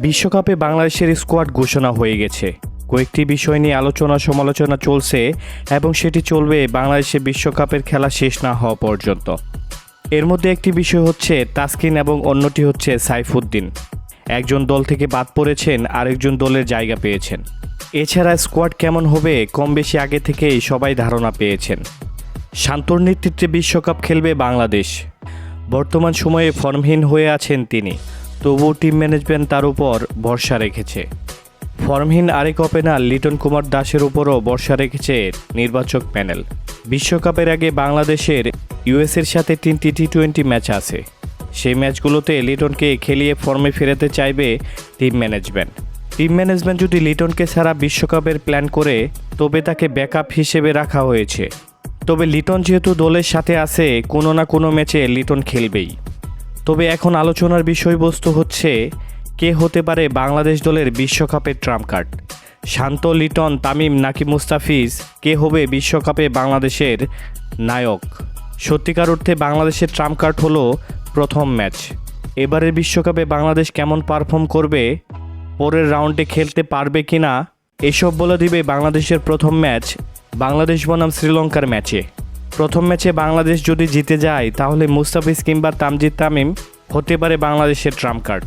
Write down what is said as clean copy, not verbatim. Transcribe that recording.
বিশ্বকাপে বাংলাদেশের স্কোয়াড ঘোষণা হয়ে গেছে। কয়েকটি বিষয় নিয়ে আলোচনা সমালোচনা চলছে এবং সেটি চলবে বাংলাদেশে বিশ্বকাপের খেলা শেষ না হওয়া পর্যন্ত। এর মধ্যে একটি বিষয় হচ্ছে তাসকিন এবং অন্যটি হচ্ছে সাইফুদ্দিন। একজন দল থেকে বাদ পড়েছেন, আরেকজন দলের জায়গা পেয়েছেন। এছাড়া স্কোয়াড কেমন হবে কম বেশি আগে থেকেই সবাই ধারণা পেয়েছেন। শান্তর নেতৃত্বে বিশ্বকাপ খেলবে বাংলাদেশ। বর্তমান সময়ে ফর্মহীন হয়ে আছেন তিনি, তবুও টিম ম্যানেজমেন্ট তার উপর ভরসা রেখেছে। ফর্মহীন আরেক ওপেনার লিটন কুমার দাসের উপরও ভরসা রেখেছে নির্বাচক প্যানেল। বিশ্বকাপের আগে বাংলাদেশের ইউএসের সাথে 3টি টি-20 ম্যাচ আছে। সেই ম্যাচগুলোতে লিটনকে খেলিয়ে ফর্মে ফেরাতে চাইবে টিম ম্যানেজমেন্ট। টিম ম্যানেজমেন্ট যদি লিটনকে ছাড়া বিশ্বকাপের প্ল্যান করে, তবে তাকে ব্যাকআপ হিসেবে রাখা হয়েছে। তবে লিটন যেহেতু দলের সাথে আছে, কোনো না কোনো ম্যাচে লিটন খেলবেই। তবে এখন আলোচনার বিষয়বস্তু হচ্ছে কে হতে পারে বাংলাদেশ দলের বিশ্বকাপের ট্রাম্প কার্ড। শান্ত, লিটন, তামিম নাকি মুস্তাফিজ, কে হবে বিশ্বকাপে বাংলাদেশের নায়ক? সত্যিকার অর্থে বাংলাদেশের ট্রাম্প কার্ড হলো প্রথম ম্যাচ। এবারের বিশ্বকাপে বাংলাদেশ কেমন পারফর্ম করবে, পরের রাউন্ডে খেলতে পারবে কিনা, এসব বলে দিবে বাংলাদেশের প্রথম ম্যাচ বাংলাদেশ বনাম শ্রীলঙ্কার ম্যাচে। প্রথম ম্যাচে বাংলাদেশ যদি জিতে যায়, তাহলে মুস্তাফিজ কিংবা তামজিদ তামিম হতে পারে বাংলাদেশের ট্রাম্প কার্ড।